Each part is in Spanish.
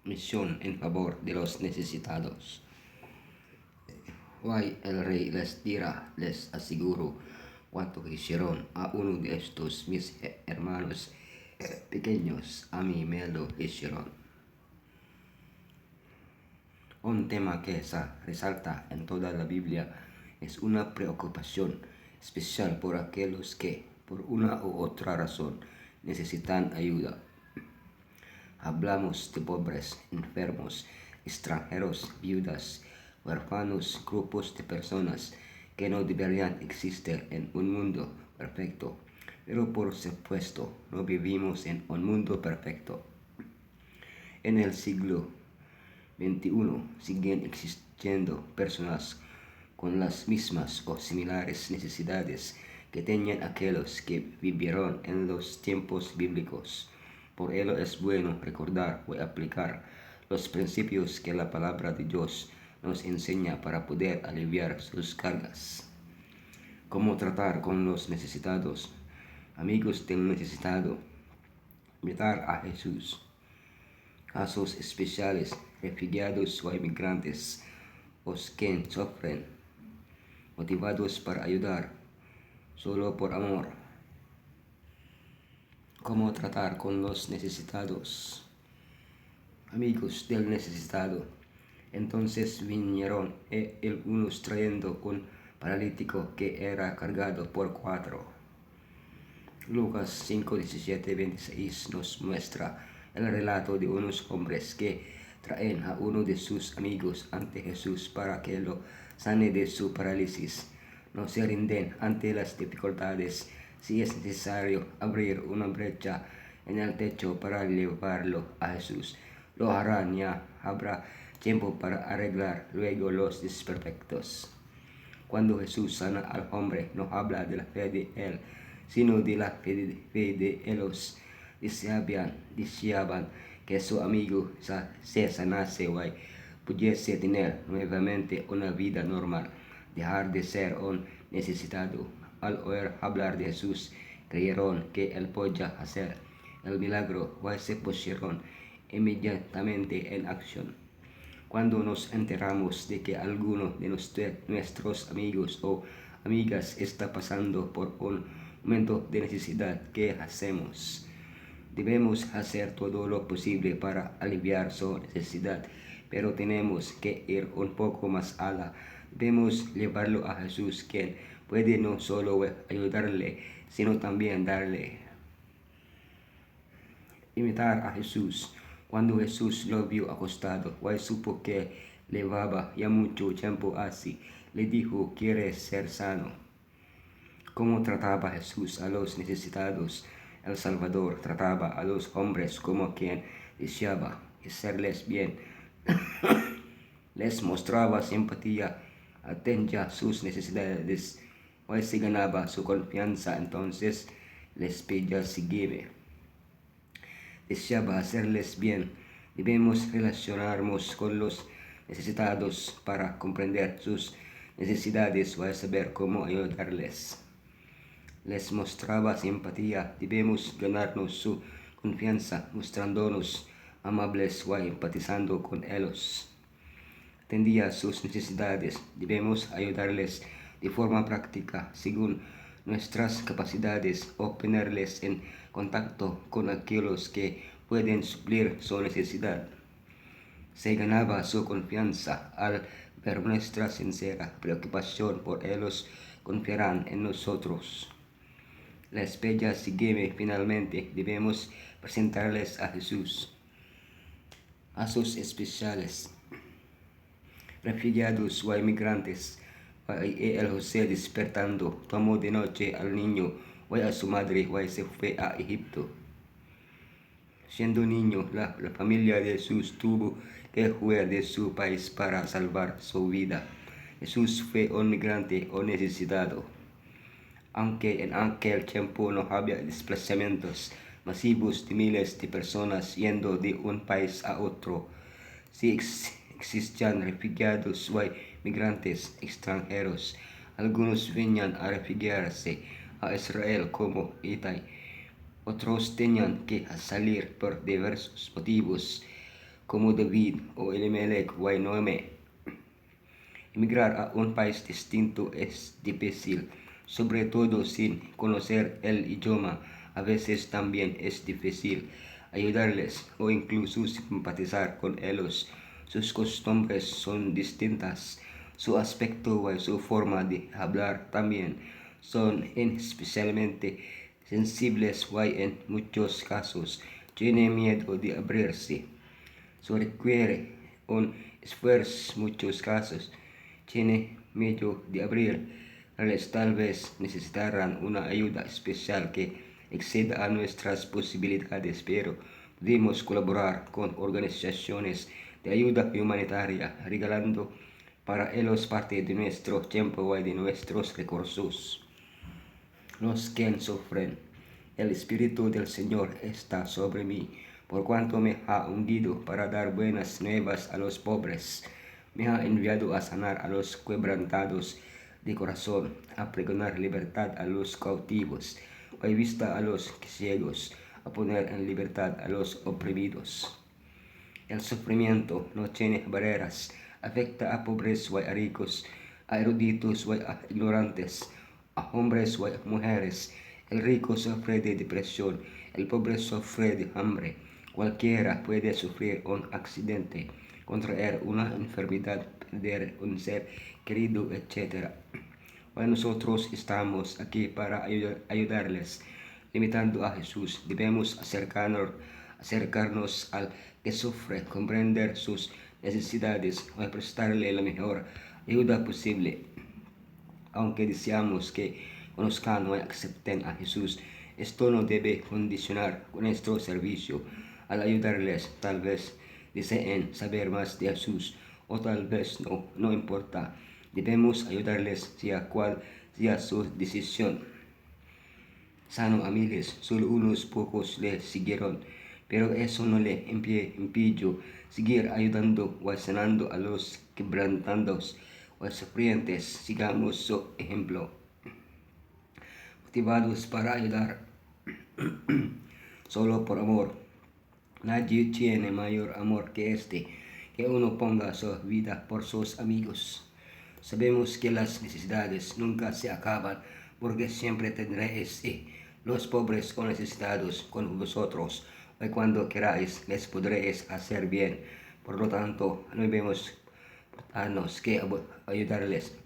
misión en favor de los necesitados. Hoy el rey les dirá, les aseguro, cuanto hicieron a uno de estos mis hermanos pequeños, a mí me lo hicieron. Un tema que se resalta en toda la Biblia es una preocupación especial por aquellos que, por una u otra razón, necesitan ayuda. Hablamos de pobres, enfermos, extranjeros, viudas, huérfanos, grupos de personas que no deberían existir en un mundo perfecto. Pero por supuesto, no vivimos en un mundo perfecto. En el siglo XXI siguen existiendo personas con las mismas o similares necesidades que tenían aquellos que vivieron en los tiempos bíblicos. Por ello es bueno recordar y aplicar los principios que la palabra de Dios nos enseña para poder aliviar sus cargas. Cómo tratar con los necesitados, amigos del necesitado, imitar a Jesús. Casos especiales, refugiados o inmigrantes, os que sufren, motivados para ayudar, solo por amor. Cómo tratar con los necesitados, amigos del necesitado. Entonces vinieron unos trayendo un paralítico que era cargado por 4. Lucas 5, 17, 26 nos muestra el relato de unos hombres que traen a uno de sus amigos ante Jesús para que lo sane de su parálisis. No se rinden ante las dificultades. Si es necesario abrir una brecha en el techo para llevarlo a Jesús, lo harán. Ya habrá tiempo para arreglar luego los desperfectos. Cuando Jesús sana al hombre, no habla de la fe de él, sino de la fe de ellos. Deseaban que su amigo se sanase y pudiese tener nuevamente una vida normal, dejar de ser un necesitado. Al oír hablar de Jesús, creyeron que él podía hacer el milagro y se pusieron inmediatamente en acción. Cuando nos enteramos de que alguno de nuestros amigos o amigas está pasando por un momento de necesidad, ¿qué hacemos? Debemos hacer todo lo posible para aliviar su necesidad, pero tenemos que ir un poco más allá. Debemos llevarlo a Jesús, quien puede no solo ayudarle, sino también darle. Imitar a Jesús. Cuando Jesús lo vio acostado y supo que llevaba ya mucho tiempo así, le dijo: ¿quieres ser sano? ¿Cómo trataba Jesús a los necesitados? El Salvador trataba a los hombres como quien deseaba hacerles bien. Les mostraba simpatía, atendía sus necesidades y se ganaba su confianza. Entonces les pedía: sígueme. Deseaba hacerles bien. Debemos relacionarnos con los necesitados para comprender sus necesidades y saber cómo ayudarles. Les mostraba simpatía. Debemos ganarnos su confianza, mostrándonos amables y empatizando con ellos. Atendía sus necesidades. Debemos ayudarles de forma práctica, según nuestras capacidades, o ponerles en contacto con aquellos que pueden suplir su necesidad. Se ganaba su confianza. Al ver nuestra sincera preocupación por ellos, confiarán en nosotros. Les pedía: sígueme. Finalmente, debemos presentarles a Jesús. Casos especiales, refugiados o inmigrantes. El José, despertando, tomó de noche al niño y a su madre y se fue a Egipto. Siendo niño, la familia de Jesús tuvo que huir de su país para salvar su vida. Jesús fue un migrante o necesitado. Aunque en aquel tiempo no había desplazamientos masivos de miles de personas yendo de un país a otro, sí existían refugiados o migrantes extranjeros. Algunos venían a refugiarse a Israel como Itai. Otros tenían que salir por diversos motivos. como David o Elimelech o Noé. Emigrar a un país distinto es difícil, sobre todo sin conocer el idioma. A veces también es difícil ayudarles o incluso simpatizar con ellos. Sus costumbres son distintas, su aspecto y su forma de hablar también son especialmente sensibles y en muchos casos tienen miedo de abrirse. Eso requiere un esfuerzo en muchos casos. Tiene miedo de abrirles, tal vez necesitarán una ayuda especial que exceda a nuestras posibilidades, pero podemos colaborar con organizaciones de ayuda humanitaria, regalando para ellos parte de nuestro tiempo y de nuestros recursos. Los que sufren, el Espíritu del Señor está sobre mí, por cuanto me ha ungido para dar buenas nuevas a los pobres. Me ha enviado a sanar a los quebrantados de corazón, a pregonar libertad a los cautivos, y vista a los ciegos, a poner en libertad a los oprimidos. El sufrimiento no tiene barreras, afecta a pobres y a ricos, a eruditos y a ignorantes, a hombres y a mujeres. El rico sufre de depresión, el pobre sufre de hambre. Cualquiera puede sufrir un accidente, contraer una enfermedad, perder un ser querido, etc. Hoy nosotros estamos aquí para ayudarles. Imitando a Jesús, debemos acercarnos al que sufre, comprender sus necesidades y prestarle la mejor ayuda posible. Aunque deseamos que conozcan y acepten a Jesús, esto no debe condicionar nuestro servicio. Al ayudarles, tal vez deseen saber más de Jesús, o tal vez no importa. Debemos ayudarles sea cual sea su decisión. Sano a miles, solo unos pocos le siguieron, pero eso no le impidió seguir ayudando o sanando a los quebrantados o sufrientes. Sigamos su ejemplo, motivados para ayudar solo por amor. Nadie tiene mayor amor que este, que uno ponga su vida por sus amigos. Sabemos que las necesidades nunca se acaban, porque siempre tendréis los pobres o necesitados con vosotros, y cuando queráis les podréis hacer bien. Por lo tanto, no debemos portarnos que ayudarles,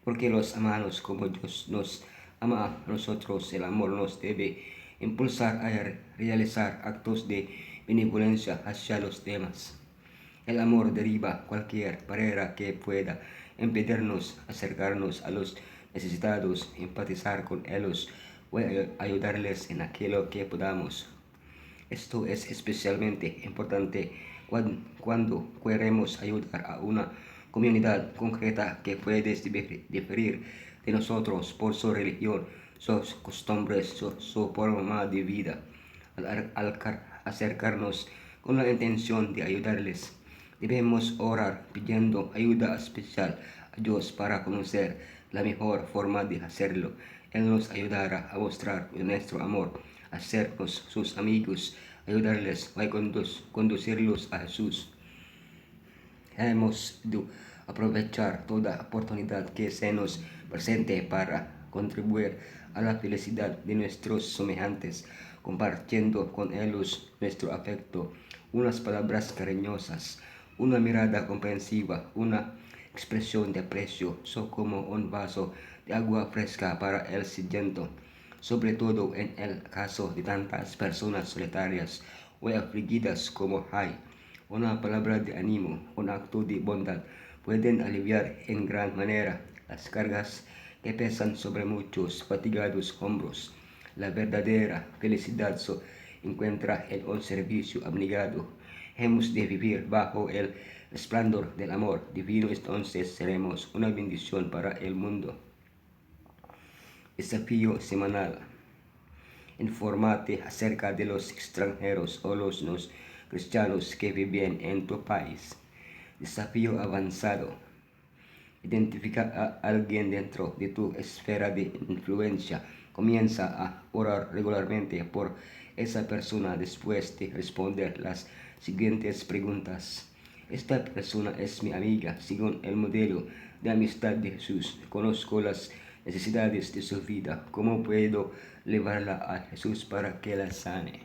porque los amamos como Dios nos ama a nosotros. El amor nos debe impulsar a realizar actos de benevolencia hacia los demás. El amor derriba cualquier barrera que pueda impedirnos acercarnos a los necesitados, empatizar con ellos o ayudarles en aquello que podamos. Esto es especialmente importante cuando queremos ayudar a una comunidad concreta que puede diferir de nosotros por su religión, sus costumbres, su forma de vida. Al acercarnos con la intención de ayudarles, debemos orar pidiendo ayuda especial a Dios para conocer la mejor forma de hacerlo. Él nos ayudará a mostrar nuestro amor, a hacernos sus amigos, ayudarles a conducirlos a Jesús. Hemos de aprovechar toda oportunidad que se nos presente para contribuir a la felicidad de nuestros semejantes, compartiendo con ellos nuestro afecto, unas palabras cariñosas, una mirada comprensiva, una expresión de aprecio, son como un vaso de agua fresca para el sediento, sobre todo en el caso de tantas personas solitarias o afligidas como hay. Una palabra de ánimo, un acto de bondad pueden aliviar en gran manera las cargas que pesan sobre muchos fatigados hombros. La verdadera felicidad se encuentra en un servicio abnegado. Hemos de vivir bajo el resplandor del amor divino, entonces seremos una bendición para el mundo. Desafío semanal. Infórmate acerca de los extranjeros o los no cristianos que viven en tu país. Desafío avanzado. Identifica a alguien dentro de tu esfera de influencia. Comienza a orar regularmente por esa persona después de responder las siguientes preguntas. Esta persona es mi amiga según el modelo de amistad de Jesús. Conozco las necesidades de su vida. ¿Cómo puedo llevarla a Jesús para que la sane?